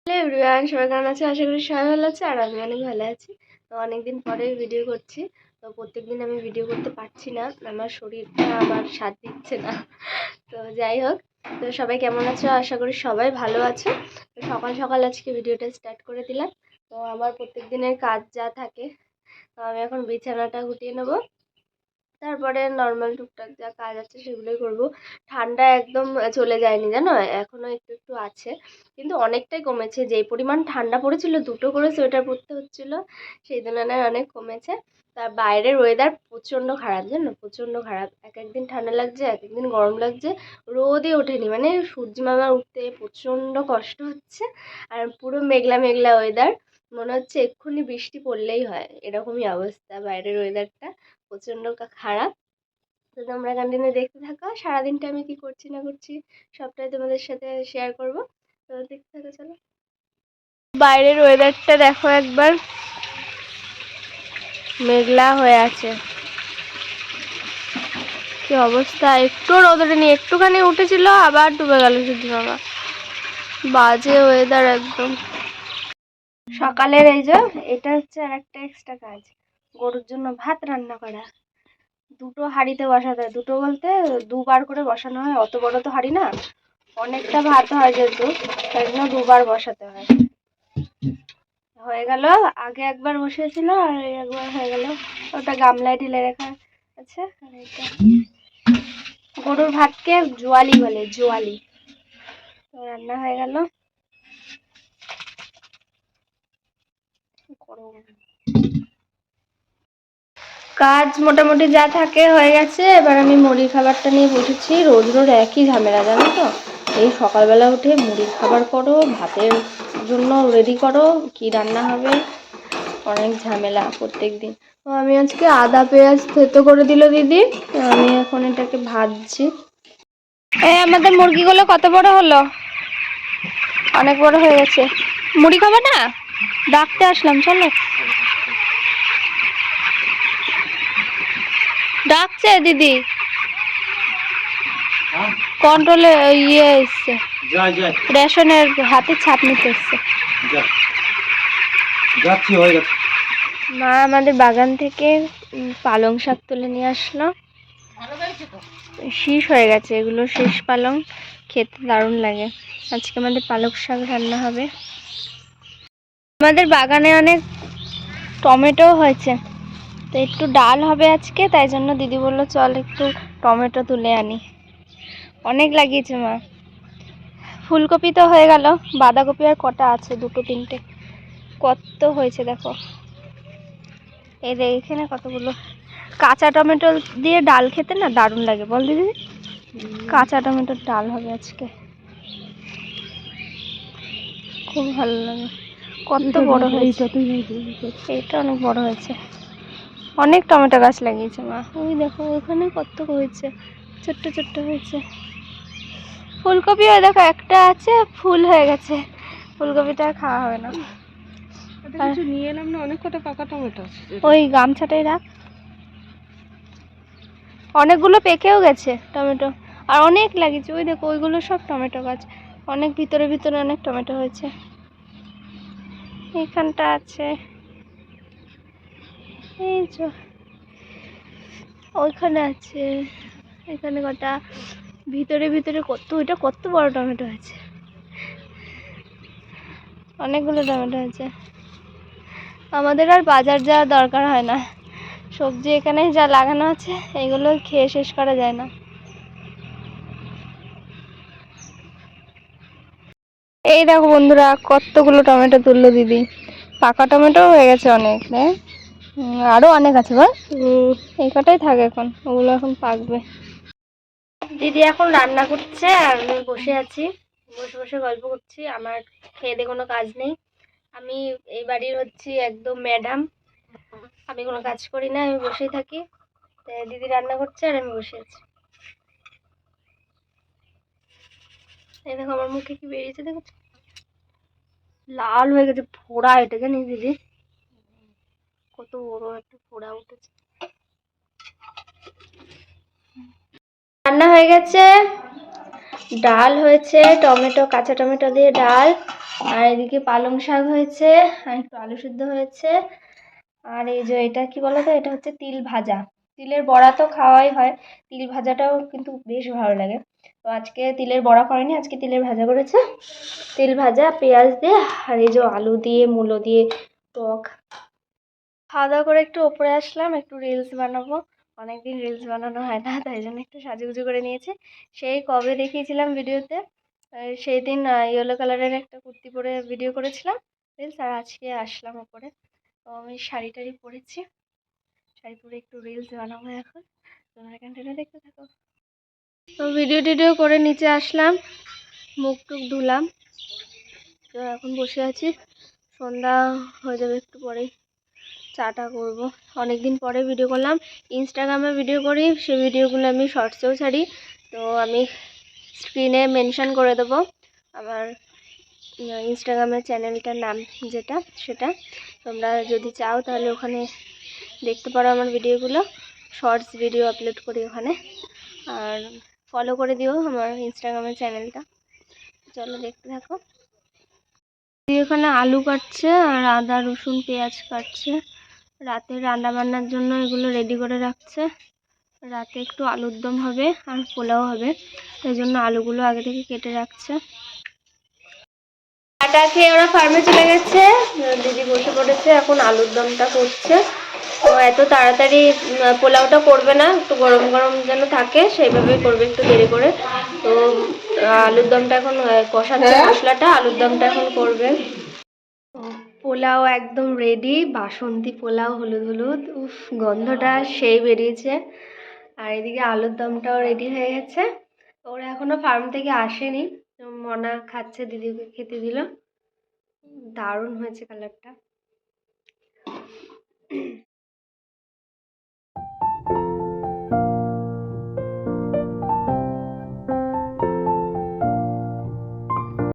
Hello everyone, সবাই কেমন আছে? আশা করি সবাই ভালো আছে আর আমি অনেক ভালো আছি। তো অনেকদিন পরে ভিডিও করছি। তো প্রত্যেকদিন আমি ভিডিও করতে পারছি না, আমার শরীরটা আমার সাথ দিচ্ছে না। তো যাই হোক, তো সবাই কেমন আছো? আশা করি সবাই ভালো আছো। তো সকাল সকাল আজকে ভিডিওটা স্টার্ট করে দিলাম। তো আমার প্রত্যেক দিনের কাজ যা থাকে, তো আমি এখন বিছানাটা গুটিয়ে নেবো, তারপরে নর্মাল টুকটাক যা কাজ আছে সেগুলোই করব। ঠান্ডা একদম চলে যায়নি জানো, এখনো একটু একটু আছে, কিন্তু অনেকটাই কমেছে। যেই পরিমাণ ঠান্ডা পড়েছিল, দুটো করে সোয়েটার পরতে হচ্ছিল, সেই তুলনায় অনেক কমেছে। তার বাইরের ওয়েদার প্রচণ্ড খারাপ জানো, প্রচণ্ড খারাপ। এক একদিন ঠান্ডা লাগছে, এক একদিন গরম লাগছে, রোদই ওঠেনি, মানে সূর্য মামা উঠতে প্রচণ্ড কষ্ট হচ্ছে। আর পুরো মেঘলা মেঘলা ওয়েদার, মনে হচ্ছে এক্ষুনি বৃষ্টি পড়লেই হয়, এরকমই অবস্থা বাইরের ওয়েদারটা, প্রচণ্ড খারাপ। তো তোমরা কন্টিনিউ দেখতে থাকো, সারাদিনটা আমি কি করছি না করছি সবটাই তোমাদের সাথে শেয়ার করব। তো দেখতে থাকো, চলো। বাইরের ওয়েদারটা দেখো একবার, মেঘলা হয়ে আছে, কি অবস্থা। একটু রোদ ওঠেনি, একটুখানি উঠেছিল আবার ডুবে গেল সূর্য মামা। বাজে ওয়েদার একদম। সকালের এই যে এটা হচ্ছে আর একটা এক্সট্রা কাজ, গরুর জন্য ভাত রান্না করা। দুটো হাঁড়িতে বসাতে হয়, দুটো বলতে দুবার করে বসানো হয়, অত বড় তো হাঁড়ি না, অনেকটা ভাত হয় যেহেতু, তাই জন্য দুবার বসাতে হয়। হয়ে গেল, আগে একবার বসিয়েছিল আর একবার হয়ে গেল। ওটা গামলায় ঢেলে রাখা আছে। আর এটা গরুর ভাতকে জোয়ালি বলে, জোয়ালি। তো রান্না হয়ে গেল। কাজ মোটামুটি যা থাকে হয়ে গেছে, এবার আমি মুড়ির খাবারটা নিয়ে বসেছি। রোজ রোজ একই ঝামেলা জানো তো, এই সকালবেলা উঠে মুড়ির খাবার করো, ভাতের জন্য রেডি করো, কি রান্না হবে, অনেক ঝামেলা প্রত্যেক দিন। তো আমি আজকে আদা পেঁয়াজ থেতো করে দিল দিদি, আমি এখন এটাকে ভাজছি। এই আমাদের মুরগিগুলো কত বড় হলো, অনেক বড় হয়ে গেছে। মুড়ি খাবে না? ডাকতে আসলাম, চলো। ডাকছে দিদি, কন্ট্রোলে ইয়ে এসছে, রেশনের হাতে ছাপ নিতে এসছে। মা আমাদের বাগান থেকে পালং শাক তুলে নিয়ে আসলো, শীষ হয়ে গেছে, এগুলো শেষ পালং, খেতে দারুণ লাগে। আজকে আমাদের পালং শাক রান্না হবে। আমাদের বাগানে অনেক টমেটো হয়েছে, তো একটু ডাল হবে আজকে, তাই জন্য দিদি বললো চল একটু টমেটো তুলে আনি। অনেক লাগিয়েছে মা। ফুলকপি তো হয়ে গেল, বাঁধাকপি আর কটা আছে, দুটো তিনটে, কত হয়েছে দেখো। এই যে এখানে কতগুলো। কাঁচা টমেটো দিয়ে ডাল খেতে না দারুণ লাগে, বল দিদি? কাঁচা টমেটোর ডাল হবে আজকে, খুব ভালো লাগে। কত বড় হয়েছে, এটা অনেক বড় হয়েছে। অনেক টমেটো গাছ লাগিয়েছে মা, ওই দেখো ওখানে কত হয়েছে, ছোট্ট ছোট্ট হয়েছে। ফুলকপি ওই দেখো একটা আছে, ফুল হয়ে গেছে, ফুলকপিটা আর খাওয়া হবে না। নিয়ে এলাম না, অনেক কটা পাকা টমেটো, ওই গামছাটাই রাখ। অনেকগুলো পেকেও গেছে টমেটো, আর অনেক লাগিয়েছে, ওই দেখো ওইগুলো সব টমেটো গাছ, অনেক ভিতরে ভিতরে অনেক টমেটো হয়েছে। এইখানটা আছে, এই যে ওইখানে আছে, এখানে কটা, ভিতরে ভিতরে কত, ওইটা কত বড় টমেটো হয়েছে, অনেকগুলো টমেটো হয়েছে। আমাদের আর বাজার যাওয়ার দরকার হয় না, সবজি এখানে যা লাগানো আছে এগুলো খেয়ে শেষ করা যায় না। এই দেখো বন্ধুরা, কতগুলো টমেটো তুললো দিদি, পাকা টমেটো হয়ে গেছে অনেক, আরো অনেক আছে বল। এই কটাই থাকে এখন, ওগুলো এখন পাকবে। দিদি এখন রান্না করছে আর আমি বসে আছি, বসে বসে গল্প করছি। আমার খেয়ে দিয়ে কোনো কাজ নেই, আমি এই বাড়ির হচ্ছি একদম ম্যাডাম, আমি কোনো কাজ করি না, আমি বসেই থাকি। দিদি রান্না করছে আর আমি বসে আছি। এই দেখো আমার মুখে কি বেরিয়েছে, দেখেছো? লাল হয়ে গেছে, ফোড়া, এটা জানিস দিদি? কত বড় একটা ফোড়া উঠেছে। রান্না হয়ে গেছে, ডাল হয়েছে, টমেটো, কাঁচা টমেটো দিয়ে ডাল, আর এদিকে পালং শাক হয়েছে, আর একটু আলু সিদ্ধ হয়েছে। আর এই যে এটা কি বলো তো, এটা হচ্ছে তিল ভাজা। তিলের বড়া তো খাওয়াই হয়, তিল ভাজাটাও কিন্তু বেশ ভালো লাগে। তো আজকে তিলের বড়া করেনি, আজকে তিলের ভাজা করেছে। তিল ভাজা পেঁয়াজ দিয়ে, আর এই যে আলু দিয়ে মূলো দিয়ে টক। খাওয়া দাওয়া করে একটু ওপরে আসলাম, একটু রিলস বানাবো। অনেকদিন রিলস বানানো হয় না, তাই জন্য একটু সাজুগুজু করে নিয়েছি। সেই কবে দেখিয়েছিলাম ভিডিওতে, সেই দিন ইয়েলো কালারের একটা কুর্তি পরে ভিডিও করেছিলাম রিলস, আর আজকে আসলাম ওপরে। তো আমি শাড়ি টাড়ি পরেছি, শাড়ি পরে একটু রিলস বানাবো এখন। তোমরা কন্টিনিউ দেখতে থাকো। তো ভিডিও টিডিও করে নিচে আসলাম, মুখ টুক ধুলাম। তো এখন বসে আছি, সন্ধ্যা হয়ে যাবে একটু পরেই, চাটা করবো। অনেকদিন পরে ভিডিও করলাম, ইনস্টাগ্রামে ভিডিও করি, সেই ভিডিওগুলো আমি শর্টসেও ছাড়ি। তো আমি স্ক্রিনে মেনশন করে দেবো আমার ইনস্টাগ্রামের চ্যানেলটার নাম যেটা, সেটা তোমরা যদি চাও তাহলে ওখানে দেখতে পারো আমার ভিডিওগুলো। শর্টস ভিডিও আপলোড করি ওখানে, আর ফলো করে দিও আমার ইনস্টাগ্রামের চ্যানেলটা। চলো দেখতে থাকো। এখানে আলু কাটছে, আর আদা রসুন পেঁয়াজ কাটছে। রাতে রান্না বান্নার জন্য এগুলো রেডি করে রাখছে। রাতে একটু আলুর দম হবে আর পোলাও হবে, তাই জন্য আলুগুলো আগে থেকে কেটে রাখছে। চাটা খেয়ে ওরা ফার্মে চলে গেছে, দিদি বসে পড়েছে এখন আলুর দমটা করছে। তো এত তাড়াতাড়ি পোলাওটা করবে না, একটু গরম গরম যেন থাকে সেইভাবেই করবে, একটু দেরি করে। তো আলুর দমটা এখন কষাচ্ছে, মশলাটা আলুর দমটা এখন করবে। পোলাও একদম রেডি, বাসন্তী পোলাও, হলুদ হলুদ, উফ গন্ধটা সেই বেরিয়েছে। আর এদিকে আলুর দমটাও রেডি হয়ে গেছে। ওরা এখনো ফার্ম থেকে আসেনি, তো মনা খাচ্ছে, দিদিকে খেতে দিল। দারুণ হয়েছে কালারটা।